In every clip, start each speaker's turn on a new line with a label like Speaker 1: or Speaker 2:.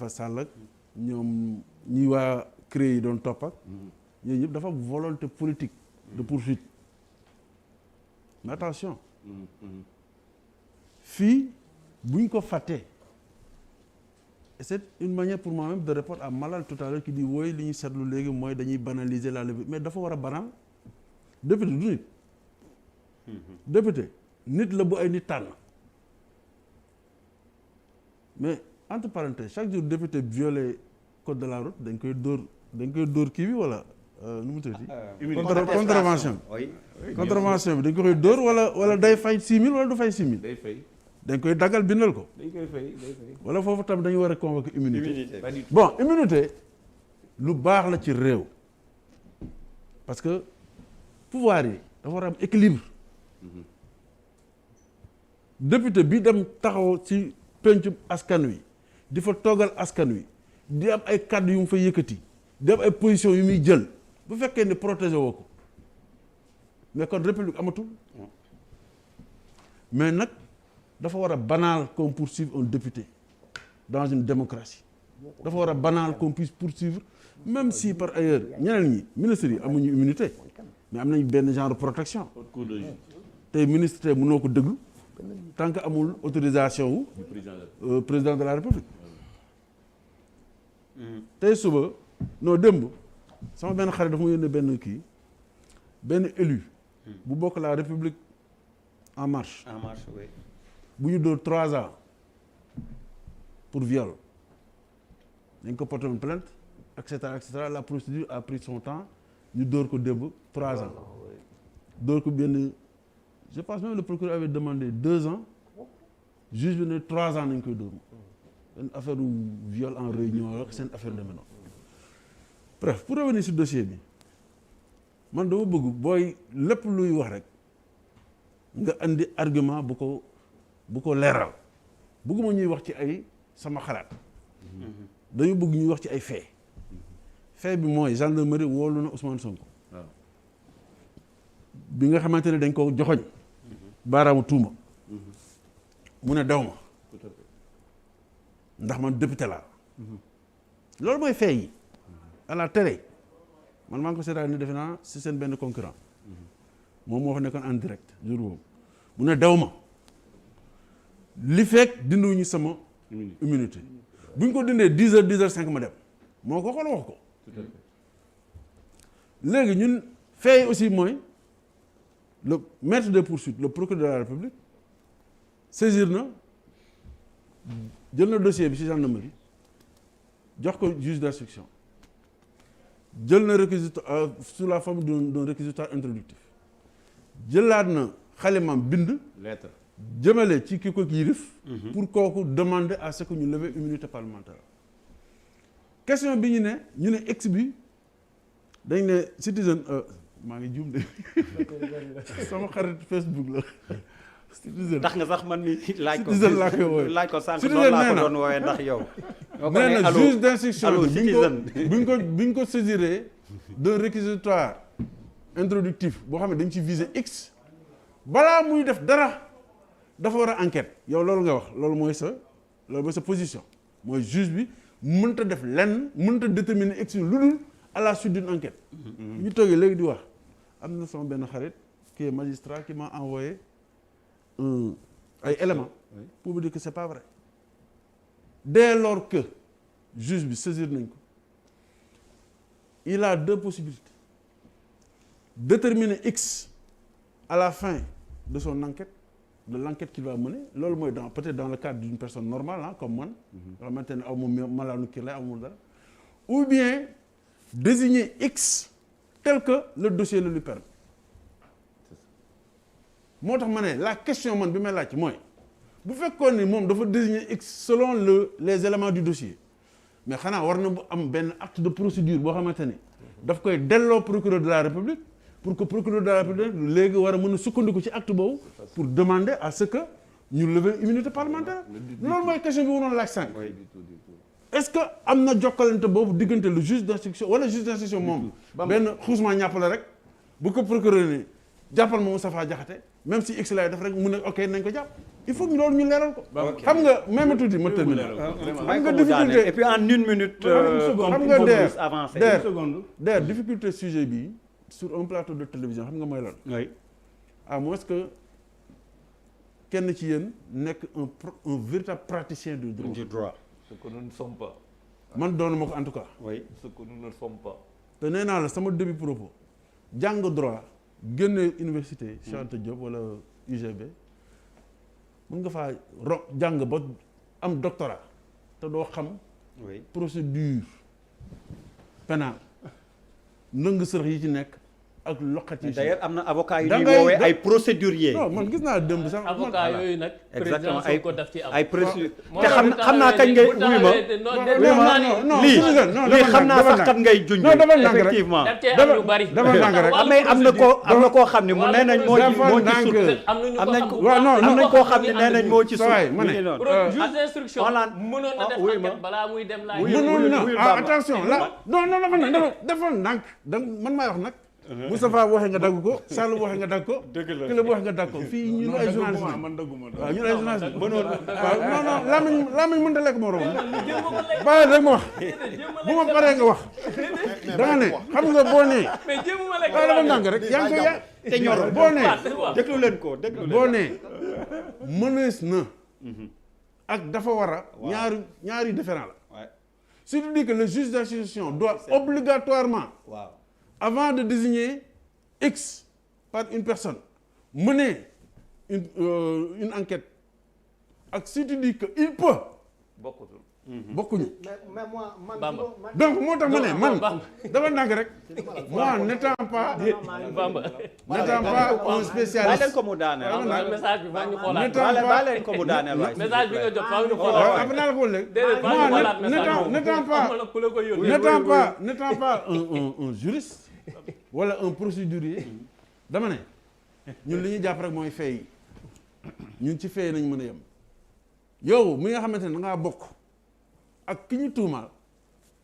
Speaker 1: Khalifa Sall ak ñoom ñi waa CREI yi doon topp ak yooyu yëpp dafa volonté politique de poursuite mais attention fii buñ ko fàttee et c'est une manière pour moi-même de répondre à Malal tout à l'heure qui dit wooy li ñu seetlu léegi mooy dañuy banaliser la levée mais dafa war a banal député du nit député nit la bu ay nit tànn mais entre parenthèses chaque jour député violé code de la route dañ koy dóor kii bi wala nu mu tuddati contravention contravention bi dañ koy dóor wala day fay 6 000 wala du fay 6 000
Speaker 2: day fay
Speaker 1: dañ koy daggal bindal ko
Speaker 2: dañ koy fay
Speaker 1: wala foofu tam dañu war a convoquer immunité bon immunité lu baax la ci réew parce que pouvoir yi dafa war a am équilibre député bi dem taxaw ci pencu askan wi di fa toogal askan wi di am ay kàddu yu mu fa yëkkati di am ay position yu muy jël bu fekkee ne protéger woo ko mais kon république amatul mais nag dafa war a banal qu'on poursuive un député dans une démocratie dafa war a banal qu'on puisse poursuivre même si par ailleurs ñeneen ñi ministres yi amuñu immunité mais am nañ benn genre de protection tey ministre tey mënoo ko déglu tant que amul autorisation wu président de la république tey suba non démb sama benn xarit dafa ma yónnee benn élu bu bokk la république en marche
Speaker 3: oui.
Speaker 1: bu ñu dóor 3 ans pour viol dañ ko porté une plainte et cetera la procédure a pris son temps ñu dóor ko démb 3 ans dóor ko benn je pense même le procureur avait demandé 2 ans juge bi ne 3 ans nañ koy dóor benn affaire viol en réunion ak seen affaire de maintenant bref pour revenir sur dossier bi man dama bëgg booy lépp luy wax rek nga andi argument bu ko leeral bëgguma ñuy wax ci ay sama xalaat dañu bëgg ñuy wax ci ay fait bi mooy gendarmerie woolu na Ousmane Sonko bi nga xamante ne dañ ko joxoñ baaraamu tuuma mu ne daw ma ndax man député laa loolu mooy fait yi à la télé man maa ngi ko seetaan ni defe naa si seen benn concurrent moom moo fa nekkoon en direct jour boobu mu ne daw ma li fekk dinduñu sama immunité bu ñu ko dindee 10h 10h05 ma dem moo ko xool wax ko léegi ñun fait aussi mooy le maître des poursuites le procureur de la République saisir na jël na dossier bi ci gendarmerie jox ko juge d'instruction jël na réquisitoire sous la forme d'un réquisitoire introductif jëlaat na xalimam bind
Speaker 2: lettre
Speaker 1: jëmale ci ki ko yilif pour kooku demander à ce que ñu lever immunité parlementaire question bi ñu ne ex bi dañ ne citizen maa ngi juum de sama xarit Facebook la citizen
Speaker 3: tax nga sax man mi laaj ko
Speaker 1: citizen laa koy wooye
Speaker 3: laaj ko sànq noonu laa ko doon woowee ndax yow
Speaker 1: nee na juge d'instruction bi ñu ko saisiré d'un réquisitoire introductif boo xam ne dañ ci viser x balaa muy def dara dafa war a enquête yow loolu nga wax loolu mooy sa position mooy juge bi mënta def lenn mënta déterminer x lu dul à la suite d'une enquête ñu toogee léegi di wax am na sama benn xarit qui est magistrat qui m'a envoyé ay éléments pour me dire que c'est pas vrai dès lors que juge bi saisir nañ ko il a 2 possibilités déterminer x à la fin de son enquête de l'enquête qu'il va mener loolu mooy peut-être dans le cadre d'une personne normale comme man nga xamante ne aw ma malaanu kii lay amul dara ou bien désigner x tel que le dossier le lui permet moo tax ma ne la question man bi may laaj mooy bu fekkoon ni moom dafa désigner x selon les éléments du dossier mais xanaa war na bu am benn acte de procédure boo xamante ni daf koy delloo procureur de la République pour que procureur de la République léegi war a mën a sukkandiku ci acte boobu pour demander à ce que ñu lever immunité parlementaire loolu mooy question bi waroon laaj sànq est-ce que am na jokkalante boobu diggante le juge d'instruction wala juge d'instruction moom benn xuusma ñàpp la rek bu ko procureur ni jàppal ma Moustapha Diakhaté même si x lay def rek mu ne ok nañ ko jàpp il faut loolu ñu leeral ko. xam nga même tuuti ma terminer.
Speaker 3: xam nga difficulté et puis en une minute.
Speaker 1: xam nga der difficulté sujet bi sur un plateau de télévision xam nga mooy lan.
Speaker 3: oui.
Speaker 1: à moins que kenn ci yéen nekk un véritable praticien du droit.
Speaker 3: du droit.
Speaker 2: ce que nous ne sommes pas.
Speaker 1: man doonu ma ko en tout cas.
Speaker 3: oui.
Speaker 2: ce que nous ne sommes pas.
Speaker 1: te nee naa la sama début propos jàng droit génne université Cheikh Anta Diop wala UGB mën nga faa jàng ba am doctorat te doo xam.
Speaker 3: oui.
Speaker 1: procédure pénale ndëng sërëx yi ci nekk ak loqat yi.
Speaker 3: d'ailleurs am na avocat yu ñuy woowee ay procédurier.
Speaker 1: non man gis naa démb sax.
Speaker 4: avocat yooyu nag.
Speaker 3: exactement
Speaker 4: président Sonko daf ci am.
Speaker 3: ay procédure te xam naa kañ ngay wuy ma. lii xam naa sax kat ngay junj.
Speaker 1: non dafa ndànk rek
Speaker 3: effectivement.
Speaker 1: dafa ndànk rek.
Speaker 3: mais am na koo xam ne mu nee nañ moo ci sut. am nañ koo xam ne nee nañ moo ci sut.
Speaker 1: ma ne
Speaker 4: juge d'instruction mënoon na def enquête balaa muy dem laaj.
Speaker 1: mënoon na attention là non dafa ndànk man maay wax nag. Moustapha waxee nga dagg ko Sall waxee nga dagg ko. dëgg la Kële waxee nga dagg ko fii ñun ay journaliste la
Speaker 2: man dagguma
Speaker 1: waaw ñun ay journaliste mënoon waaw non lamiñ mënta lekk morom bàyyi rek ma wax bu ma paree nga wax da nga ne xam nga boo nee waaw dafa ndànk rek yaa ngi koy
Speaker 3: te ñor
Speaker 1: boo nee
Speaker 3: déglu leen ko
Speaker 1: boo nee mënees na ak dafa war a ñaari différent la si tu dis que le juge d'instruction doit obligatoirement avant de désigner X par une personne, mener une enquête. Et si tu dis qu'il peut, beaucoup.
Speaker 5: Mais moi,
Speaker 1: donc, moi, n'étant pas un spécialiste. N'étant pas un juriste, wala un procédurier dama ne ñun li ñuy jàpp rek mooy fay ñun ci fay nañ mën a yem yow mi nga xamante ne da ngaa bokk ak ki ñu tuumaal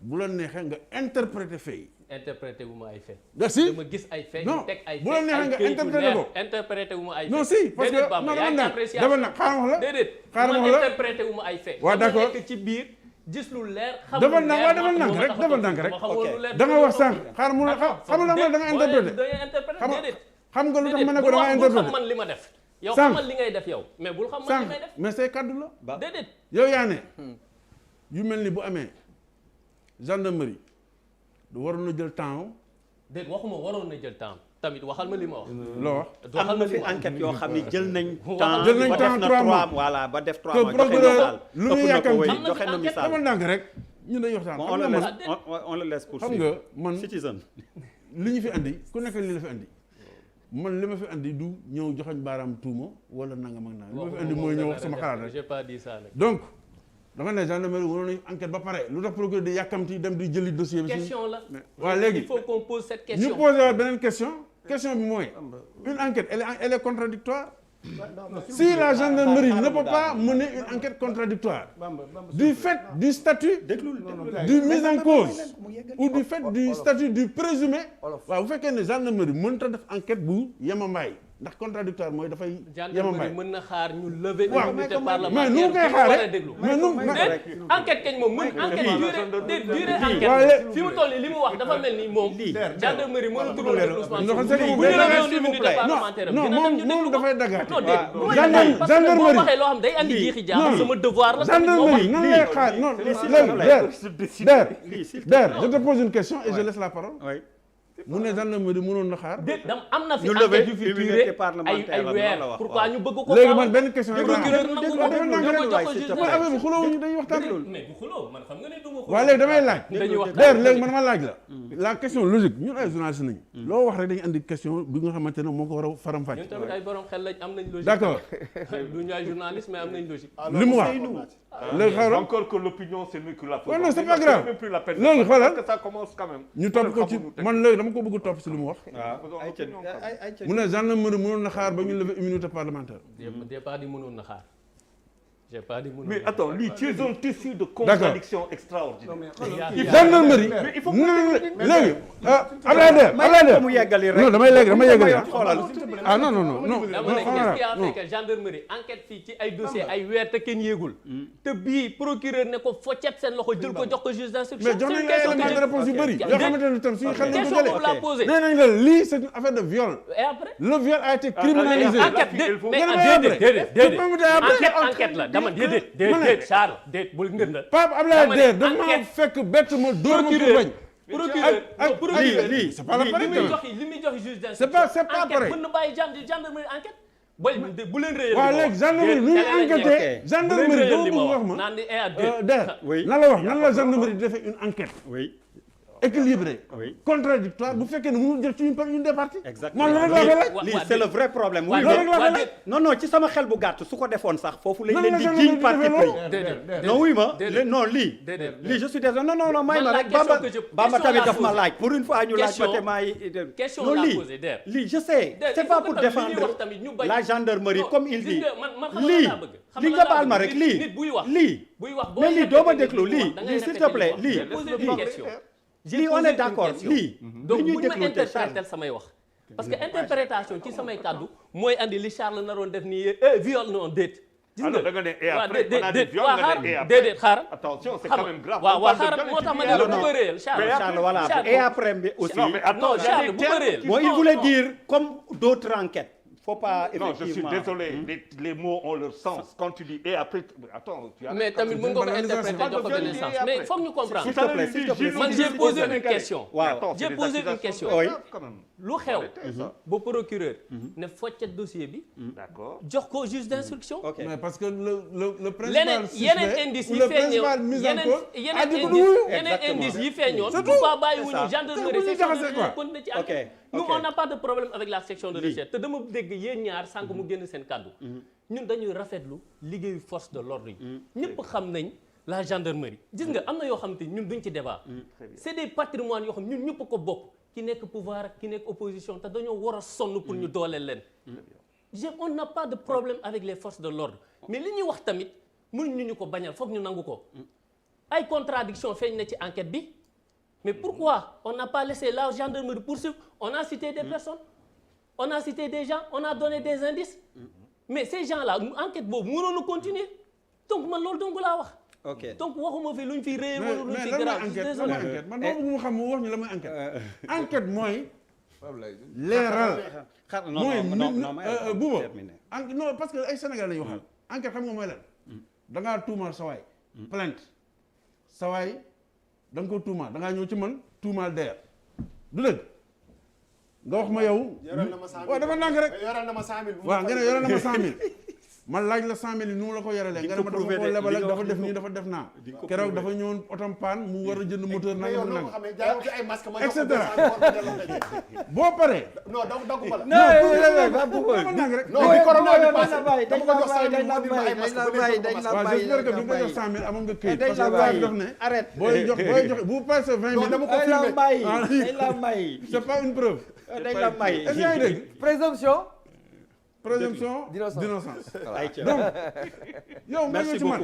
Speaker 1: bu la neexee nga interpréter fay.
Speaker 4: interpréter wu ma ay fay.
Speaker 1: merci
Speaker 4: dama gis ay fay.
Speaker 1: non
Speaker 4: teg ay
Speaker 1: bu la neexee nga interpréter ko
Speaker 4: interpréter wu ma ay fay.
Speaker 1: non si parce que non dafa nag xaaral ma wax la.
Speaker 4: déedéet
Speaker 1: xaaral ma wax la
Speaker 4: interpréter wu ma ay fay.
Speaker 1: waaw d'accord
Speaker 4: nekk ci biir. gis lu leer xam
Speaker 1: dafa ndànk rek da nga wax sànq xaaral mu xam nga da nga interpréter xam nga lu tax ma ne ko da nga interpréter
Speaker 4: xam man li ma def yow xamal li ngay def yow mais bul xam man li may def
Speaker 1: mais say kaddu la
Speaker 4: déedéet
Speaker 1: yow yaa ne yu mel ni bu amee gendarmerie du waroon na jël temps
Speaker 4: déet waxuma waroon na jël temps tamit waxal ma li ma wax.
Speaker 1: loo wax
Speaker 3: am na fi enquête yoo xam ne jël nañ temps
Speaker 1: temps 3 mois
Speaker 3: voilà ba def 3
Speaker 1: que
Speaker 3: mois
Speaker 1: procureur lu muy yàkkamti
Speaker 3: joxe na misaal
Speaker 1: dama ndànk rek ñu dañuy waxtaan
Speaker 3: on le laisse
Speaker 1: xam nga man
Speaker 3: citizen
Speaker 1: li ñu fi andi ku nekk li la fi andi man li ma fi andi du ñëw joxoñ baaraam tuuma wala nangam ak nangam li ma fi andi mooy ñëw wax sama xalaat rek
Speaker 4: j'ai pas dit ça nag
Speaker 1: donc dama ne gendarmerie waroon nañu enquête ba pare lu tax procureur di yàkkamti dem di jëli dossier bi
Speaker 4: question la
Speaker 1: waaw léegi
Speaker 4: il faut qu'on pose cette question
Speaker 1: ñu posé waat beneen question bi mooy une enquête elle est contradictoire si la gendarmerie ne peut pas mener une enquête contradictoire du fait du statut du mise en cause ou du fait du statut du présumé waaw bu fekkee ne gendarmerie mënut a def enquête bu yemambaay ndax contradictoire mooy dafay yemambaay
Speaker 4: mën na xaar ñu lever immunité
Speaker 1: mais nu mu koy xaaree
Speaker 4: déglu
Speaker 1: mais nu
Speaker 4: enquête kañ moom mën enquête durée enquête fi mu toll li mu wax dafa mel ni moom gendarmerie mënatul woon déglu Ousmane Sonko bu ñu lever woon immunité parlementaire
Speaker 1: non moom dafay dagaate
Speaker 4: gendarmerie boo waxee loo xam day andi jiixi jaax sama devoir la
Speaker 1: gendarmerie nan lay xaar non Der je te pose une question et je laisse la parole mu ne gendarmerie mënoon na xaar.
Speaker 4: dam am na fi enquête yu fi duré ay weer pourquoi ñu bëgg ko.
Speaker 1: léegi man benn question rek laa
Speaker 4: am
Speaker 1: bi xuloo ñu dañuy waxtaan.
Speaker 4: mais bu xuloo man xam nga ne du ma xuloo.
Speaker 1: waaw léegi damay laaj.
Speaker 4: dañuy waxtaan
Speaker 1: Der léegi man ma laaj la. la question logique ñun ay journaliste nañu. loo wax rek dañu andi question bi nga xamante ne moo ko war a faram-fàcce.
Speaker 4: ñun tamit ay borom xel lañ am nañ logique.
Speaker 1: d'accord
Speaker 4: du ñu ay journaliste mais am nañ logique.
Speaker 1: li mu wax léegi xaaral
Speaker 2: encore que l'opinion c'est mieux que la
Speaker 1: preuve. non c'est pas grave léegi xoolal
Speaker 2: parce que ça commence quand même.
Speaker 1: ñu topp ko ci man léegi dama ko bëgg topp si li mu wax. mu ne gendarmerie mënoon na xaar ba ñu lever immunité parlementaire.
Speaker 4: départ di mënoon na xaar. j'ai pas dit
Speaker 2: mais attends lii tu es un tissu de contradiction extraordinaire.
Speaker 1: gendarmerie mais il faut léegi Abdoulaye Der
Speaker 3: mu yeggali rek
Speaker 1: non damay yeggali
Speaker 3: xoolal
Speaker 1: ah non
Speaker 4: dama ne qu'est-ce qui a fait que gendarmerie enquête fii ci ay dossier ay weer te kenn yéegul te bii procureur ne ko foccet seen loxo jël ko jox ko juge d'instruction
Speaker 1: mais jox nañ ay éléments de réponse yu bëri yoo xamante ne tam suñu xel nañ ko jëlee
Speaker 4: la posé
Speaker 1: nee nañ la lii c'est une affaire de viol
Speaker 4: et après
Speaker 1: le viol a été criminalisé
Speaker 4: enquête la dama déedéet Charles déet bul ngëndal
Speaker 1: Pape Abdoulaye Der dafa ma fekk bett ma dóor ma ko bañ
Speaker 4: procureur
Speaker 1: lii c'est pas la peine
Speaker 4: li muy jox juge d'instruction
Speaker 1: c'est pas pareil
Speaker 4: mën na bàyyi gendarmerie enquête boy bu leen réyal
Speaker 1: waaw léegi gendarmerie nu ñu enquêté gendarmerie doo bëgg wax ma
Speaker 4: naan ni
Speaker 1: Der nan la wax nan la gendarmerie di defee une enquête équilibré contradictoire bu fekkee ne mënul jël ci une des parties
Speaker 3: exactement
Speaker 1: man loolu la laaj
Speaker 3: lii c'est le vrai problème non ci sama xel bu gàtt su ko defoon sax foofu lañ leen di jiiñ parti pris non wuy ma non lii je suis désolé non may ma rek Bamba tamit daf ma laaj pour une fois ñu laaj ma te maay non lii je sais c'est pas pour défendre la gendarmerie comme il dit lii nga baal ma rek lii mais lii doo ma déglu lii s'il te plaît lii on est d'accord lii
Speaker 4: donc bu ñu ma interpréter samay wax parce que interprétation ci samay kàddu mooy andi li Charles naroon def nii viol non déet gis nga
Speaker 2: da nga ne et après on a dit viol nga ne et après
Speaker 4: déedéet xaaral
Speaker 2: attention c'est quand même grave
Speaker 4: waaw xaaral moo tax ma ne la bu ko réel
Speaker 3: Charles voilà et après bi aussi
Speaker 4: non Charles bu ko réel
Speaker 3: bon il voulait dire comme d'autres enquêtes faut pas
Speaker 2: non je suis désolé les mots ont leur sens quand tu dis et après attends
Speaker 4: mais tamit mën nga ko interpréter jox ko benn sens mais foog ñu comprendre
Speaker 3: s'il te plaît
Speaker 4: man j'ai posé une question
Speaker 3: waaw
Speaker 4: j'ai posé une question lu xew ba procureur ne foccet dossier bi
Speaker 2: d'accord
Speaker 4: jox ko juge d'instruction
Speaker 1: mais parce que le principal
Speaker 4: yeneen indice yi feeñoon yeneen indice yi feeñoon bu pas bàyyi wuñu gendarmerie section de recherche continuer ci enquête nous on n'a pas de problème avec la section de recherche te dama dégg yéen ñaar sànq mu génn seen kàddu ñun dañuy rafetlu liggéeyu force de l'ordre yi ñëpp xam nañ la gendarmerie gis nga am na yoo xam te ñun duñ ci débat c'est des patrimoines yoo xam ñun ñëpp ko bokk ki nekk pouvoir ak ki nekk opposition te dañoo war a sonn pour ñu dooleel leen on n'a pas de problème avec les forces de l'ordre mais li ñuy wax tamit mënuñu ñu ko bañal foog ñu nangu ko ay contradiction feeñ na ci enquête bi mais pourquoi on n'a pas laissé la gendarmerie poursuivre on a cité des personnes on a cité des gens on a donné des indices mais ces gens-là enquête boobu mënoon na continuer donc man loolu donc laa wax donc waxuma fi luñ fi réer wala luñ fi grave
Speaker 1: enquête man boobu mu xam mu wax ñu la mooy enquête enquête mooy leeral mooy buuba non parce que ay Sénégal lañu waxal enquête xam nga mooy lan da ngaa tuumaal sawaay plainte sawaay da nga ko tuumaal da ngaa ñëw ci man tuumaal Der du dëgg nga wax ma yow waaw dafa nànk rek
Speaker 5: yoral na ma 100 000
Speaker 1: waaw nga ne yoral na ma 100 000 man laaj la 100 000 yi nu mu la ko yoralee nga ne ma dafa ko lebal ak dafa def nii dafa def naa keroog dafa ñëwoon otom paan mu war a jënd moteur nanga mu nang et cetera boo paree
Speaker 5: non donc daguma la
Speaker 1: dafa nànk rek
Speaker 5: non bi corona bi passé dama ko jox 100 000 mu indi ma ay masque
Speaker 1: waaw j'espère que bi nga jox 100 000 amoon nga këyit parce que waa def ne booy jox bu passé 20 000
Speaker 5: dama ko
Speaker 3: filmé
Speaker 1: c'est pas une preuve
Speaker 3: dañ la may
Speaker 1: est-ce que yaa ngi dégg
Speaker 5: présomption
Speaker 1: d'innocence
Speaker 3: donc
Speaker 1: donc yow nga ñëw ci man